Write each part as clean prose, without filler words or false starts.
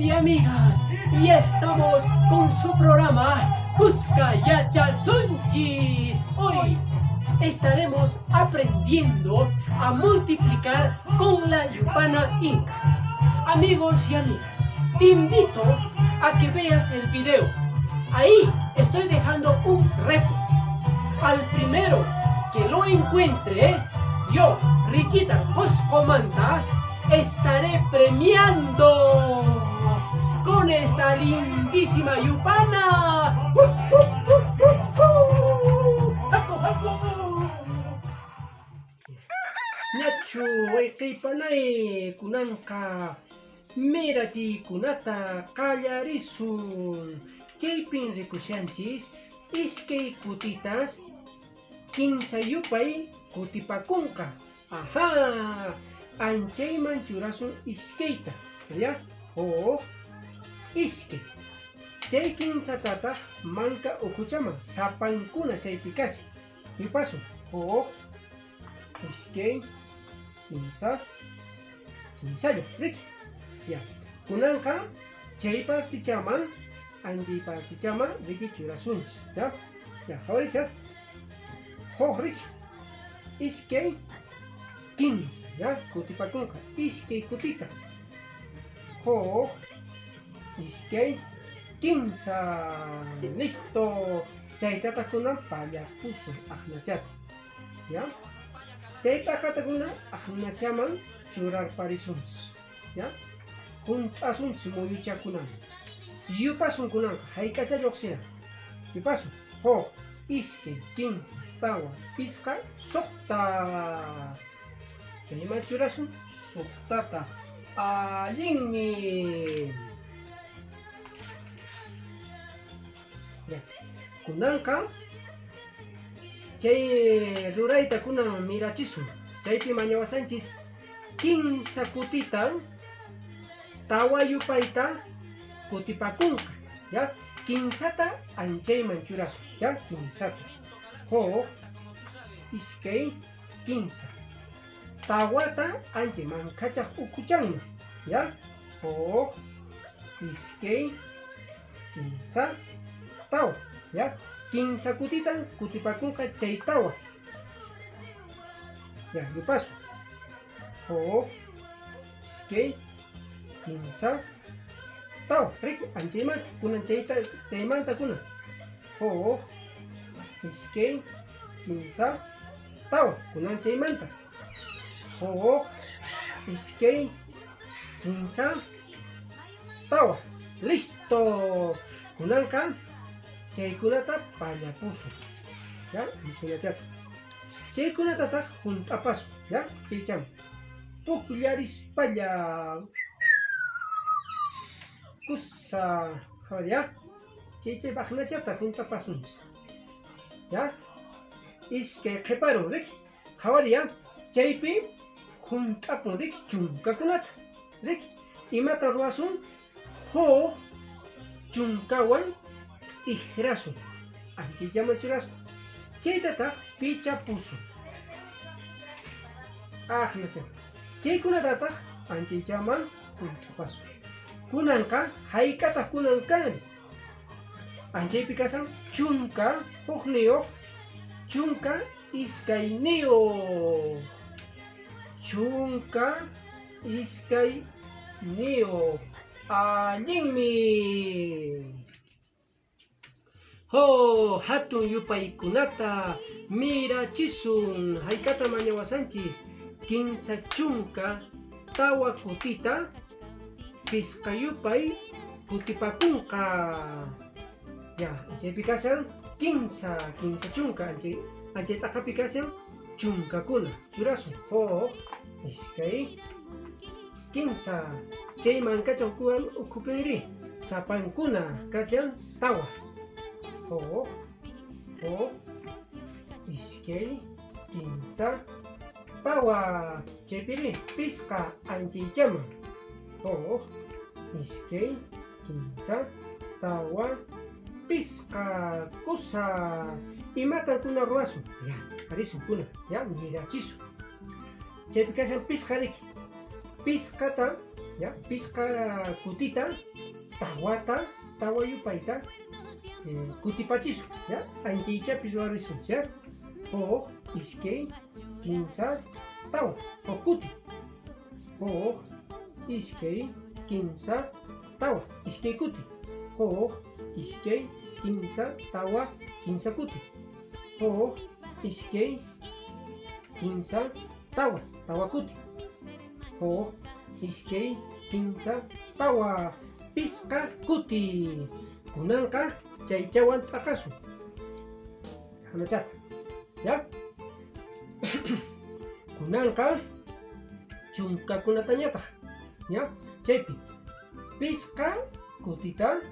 y amigas, y estamos con su programa Kuskaya Sunchis. Hoy estaremos aprendiendo a multiplicar con la Yupana Inca. Amigos y amigas, te invito a que veas el video. Ahí estoy dejando un reto. Al primero que lo encuentre, yo, Richita Foscomanta, estaré premiando con esta lindísima Yupana. Nachu, kaypanay kunanka mirachi kunata kallarisun. Chaypin rikushanchis iskay kutitas kinsayupay kutipakunka. Ajá, anchayman churasun iskayta, ya, iskay. Chay kinsatata manka ukuchaman sapankuna chaypi kasi. Yupasun, iskay, kinsaya, riki. Ya, kunanka chay partichaman anjay partichaman riki churasunchis, ya. Ya, ahorita riki. Iskay, kinsa, ya, kutipakunka, iskay kutita. Iskay, kinsa. Listo. Chaytata kunan pallapusun aknachata. Ya. Chaytata kunan aknachaman churar parisunchis. Ya. Juntasunchis muyuchakunan. Yupasun kunan haykacha lluqsina. Yupasun. Iskay, kinsa, tawa, pisqa, suqta. Chayman churasun suqtata. Allinmi. Ya. Kunanka chay rurayta kunan mirachisun. Chaypi mañawasanchis kinsa kutita tawa yupayta kutipakunka. Ya. Kinsata anchayman churasun. Ya. Kinsata. Iskay, kinsa. Tawata anchayman kachaq ukuchanman. Ya. Iskay, kinsa, tawa. Ya. Kinsa kutitan kutipakunka chay tawa. Ya, yupasu. Iskay, kinsa, tawa. Riki, anchayman kunan chaymanta kunan. Iskay, kinsa, tawa. Kunan chaymanta. Iskay, kinsa, tawa. Listo. Kunanka chaykunata pallapusun. Ya, chayachata. Chaykunata juntapasun. Ya, chaycham. Pukllarispalla. Kusa. Ya. Chay baknachata juntapasun. Ya. Iskay qhiparu riki. Ya. Chaypi juntapun riki chunkakunata. Riki. Imata ruasun. Chunkawan ihrasun. Anchaychaman churasun. Chaytata pichapusun. Chaykunatata anchaychaman juntapasun. Kunanka haykata kunankan. Anchaypi kasan chunka hukniyuq, chunka iskayniyuq. Chunka iskayniyuq. Allinmi. Hatun yupaykunata mirachisun. Haykata mañawasanchis kinsa chunka tawa kutita pisqa yupay kutipakunka. Ya, anchaypi kasan kinsa chunka anchayta taqapi kasan chunkakuna churasun. Iskay, kinsa. Chayman kachaq kunan ukupinri sapankuna kasan tawa. Iskay, kinsa, tawa. Chaypiri pisqa anchaychaman. Iskay, kinsa, tawa, pisqa, kusa. Imatan kuna ruasun. Ya, harisun kuna. Ya, mirachisun. Chaypi kasan pisqa riki. Pisqata, ya, pisqa kutita tawa yupayta kutipachisun, ya anchaychapi ruwarisun, ya huk, iskay, kinsa, tawa, huk kuti, huk, iskay, kinsa, tawa, iskay kuti, huk, iskay, kinsa, tawa, kinsa kuti, huk, iskay, kinsa, tawa, tawa kuti, huk, iskay, kinsa, tawa, pisqa kuti. Kunanqa chaychawan t'aqasun. Hanachata, ya. Kunanqa chunkakunatañataq, ya. Chaypi pisqa kutita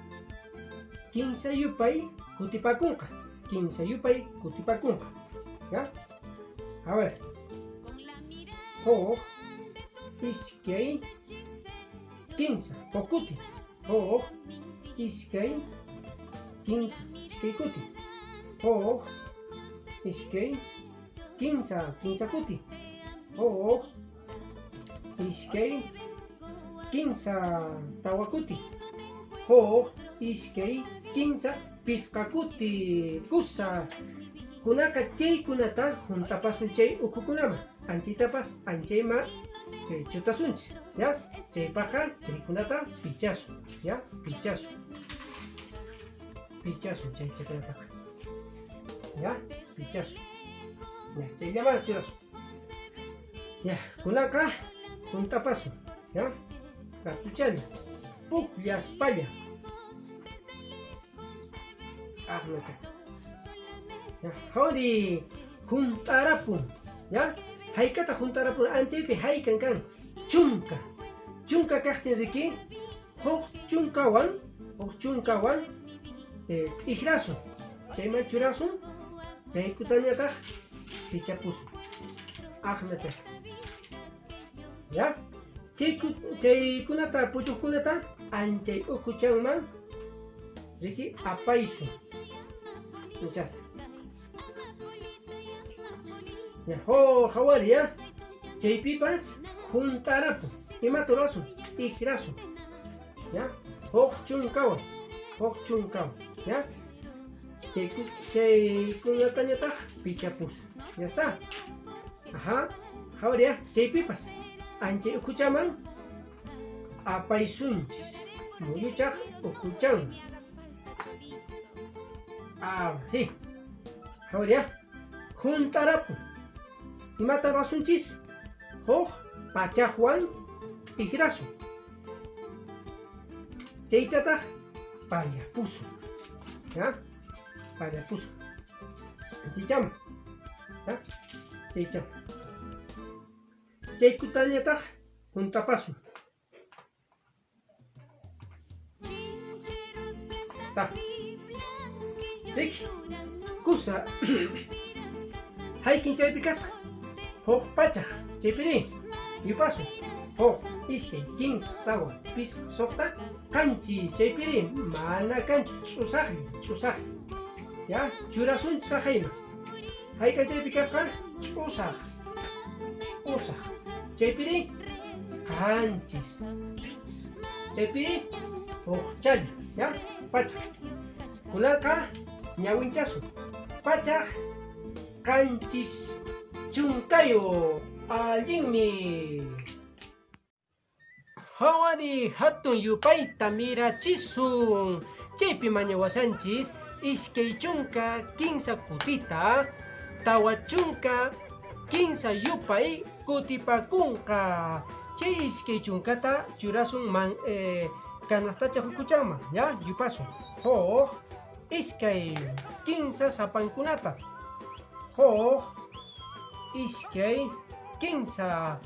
kinsa yupay kutipakunqa, kinsa yupay kutipakunqa, ya. A ver, huk, iskay, kinsa, huk kuti, huk, iskay, kinsa, iskay kuti, huk, iskay, kinsa, kinsa kuti, huk, iskay, kinsa, tawa kuti, huk, iskay, kinsa, pisqa kuti, kusa. Kunaka chaykunata juntapasun chay ukukunaman, anchaytapas anchayman chutasunchis, ya. Chaypaqa chaykunata pichasun, ya, pichasun chaykunataqa, ya, pichasun, ya, chayllaman churasun, ya. Kunaka juntapasun, ya, katuchana, pukllaspalla, ya, hawri juntarapun, ya, haykata juntarapun anchaypi haykan kan chunka kaqtin riki huk chunkawan ikrasun, chayman churasun, chaykutañataq pichapusun, aqnacha, ya. Chaykunata puchuqkunata anchay ukuchanman riki apaysun, chata. Ya, hawari, ya, chaypipas juntarapun, imata rurasun, ikrasun, ya, huk chunkawan, ya, chaykunatañataq pichapusun, ya está. Ajá, hawari, ya, chaypipas anchay ukuchaman apaysunchis, muyuchaq ukuchan. Sí, hawari, ya, juntarapun, imata rurasunchis, huk pachaqwan ikrasun, chaytataq pallapusun, ya, pallapusun, chaychaman, ya, chaychaman, chaykutañataq juntapasun, ta, riki, kusa, haykin chaypi kasqa, huk pachaq chaypirin yupasun, huk, iskay, kinsa, tawa, pisqa, suqta kanchis chaypirin, mana kanchu, ch'usaqmi, ya, churasunchis saqayman, hayka chaypi kasqa ch'usaq, chaypirin kanchis, chaypirin huk challa, ya, pachaq, kunanqa ñawinchasun, pachaq kanchis chunkayo allinmi. Hawari hatun yupayta mirachisun, chaypi mañawasanchis iskay chunka kinsa kutita, tawa chunka kinsa yupay kutipakunqa, chay iskay chunkata churasun kanastacha ukuchanman, ya, yupasun, huk, iskay, kinsa sapankunata, huk, iskay, kinsa,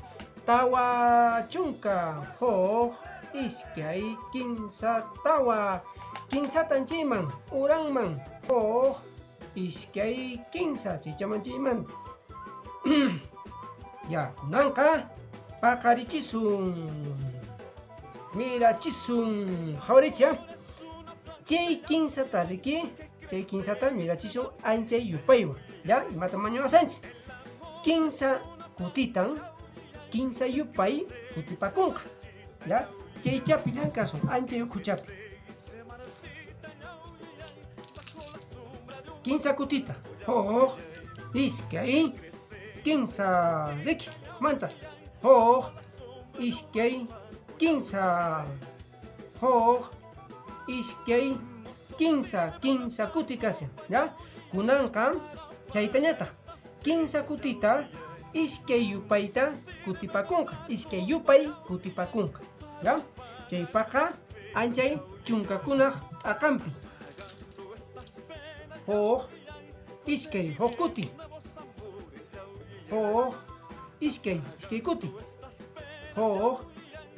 tawa chunka, huk, iskay, kinsa, tawa, kinsatan chayman, uranman, huk, iskay, kinsa, chaychaman chayman. Ya, kunanqa paqarichisun, mirachisun, hawricha, chay kinsata riki, chay kinsata mirachisun anchay yupaywan, ya, imata mañawasanchis, kinsa kutitan, kinsa yupay kutipakunqa, ya, chaychapi llankasun, anchay ukuchapi, 15 kutita. Hoq iskay 15 riki manta. Hoq iskay 15. Hoq iskay 15 kuti kashan, ¿ya? Kunanqa chaytañata 15 kutita iskay yupayta kutipakunqa, iskay yupay kutipakunqa, ¿ya? Chaypaqa anchay chunkakunaq aqanpi. Hoq iskay kuti. Hoq iskay kuti. Hoq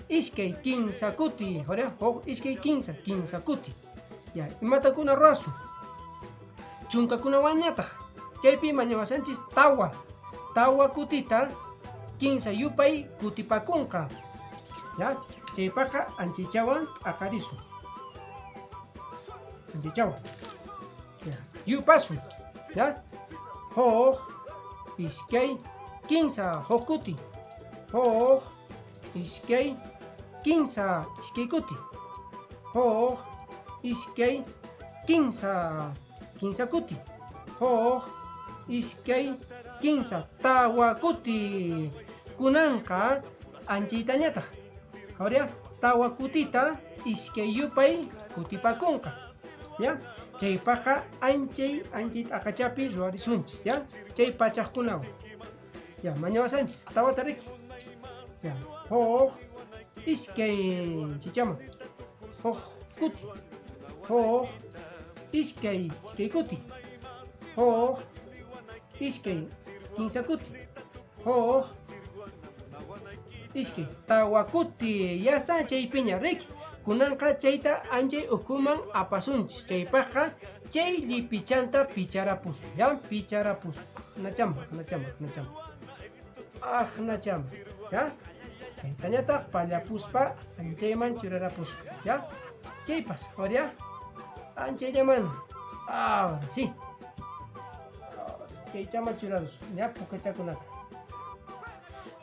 iskay 15 kuti. Hoq iskay 15 kuti. Ya, imatakuna ruasun chunkakunawanñataq chaypi mañawasanchis tawa kutita 15 yupay kutipakunqa, ya chaypaqa anchaychawan aqarisun, anchaychawan ya yupasun, ya hoq iskay 15 hoq kuti. Hoq iskay 15 iskay kuti. Hoq iskay 15 kuti. Hoq iskay 15 tawa kuti. Kunanqa anchaytañataq ahora tawa kutita iskay yupay kutipakunqa, ya chaypaqa anchay aqachapi ruwarisunchis, ya chay pachaqkunawan ya mañawasanchis tawata riki, ya hoq iskay chichama hoq kuti. Hoq iskay kuti. Hoq iskay 15 kuti. Hoq iskay tawa kuti. Ya está, chaypiña riki. Kunanqa chayta anchay ukuman apasunchis. Chaypaqa chay lipichanta picharapusun, ya picharapusun. Nachamba. Nachamba, ya chaytañataq pallapuspa anchayman churarapusun, ya chaypas, ahora anchayllaman, ahora sí, chaychaman churarus, ya pukachakunata.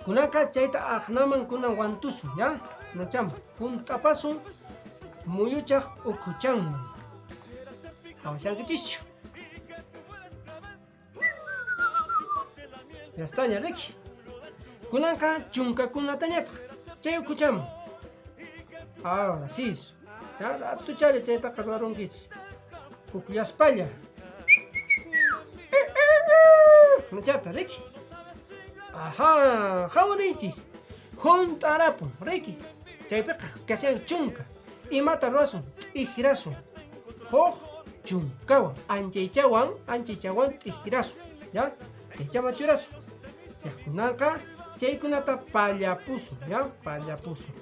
Kunanqa chayta aqnaman kunan wantusun, ya nachamba, puntapasun muyuchaq ukuchanman. Hawashankichischu. Ya está, ya riki. Kunanqa chunkakunatañataq chay ukuchaman. Ahora sí, ya ratuchari chaytaqa ruwarunkichis. Pukllaspalla. Nachata riki. Ajá, hawarichis. Juntarapun riki. Chaypiqa kashan chunka. Imata ruwasun, t'iqrasun. Hoq chunkawan, anchaychawan t'iqrasun, ya chaychaman churasun. Ya kunanqa chaykunata pallapusun, ya pallapusun.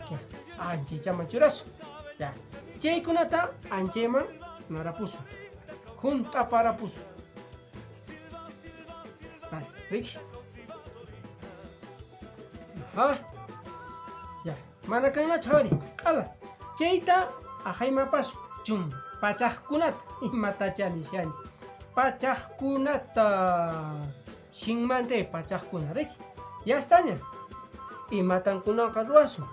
Ya anchaychaman churasun. Ya chaykunata anchayman narapusun. Juntaparapusun. Riki. Ajá. Ya mana kannachu hawari. Ala chayta aqaymapasun chun pachaqkunata imatacha nishani. Pachaqkunata shinmantay pachaqkuna riki. Ya estaña. Imatankunaqa ruwasun.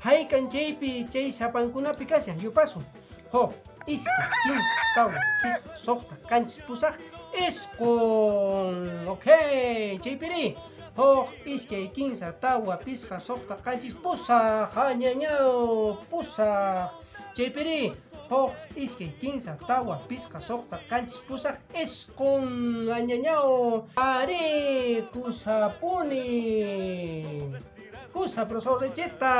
Haykan chaypi chay sapankunapi kashan yupasun. Hoq iskay 15 tawa pisqa suqta kanchis pusaq isqun. Okay, chaypiri hoq iskay 15 tawa pisqa suqta kanchis pusaq hañañaw pusaq. Chaypiri hoq iskay 15 tawa pisqa suqta kanchis pusaq isqun hañañaw. Ari kusapuni. Kusa profesor Recheta.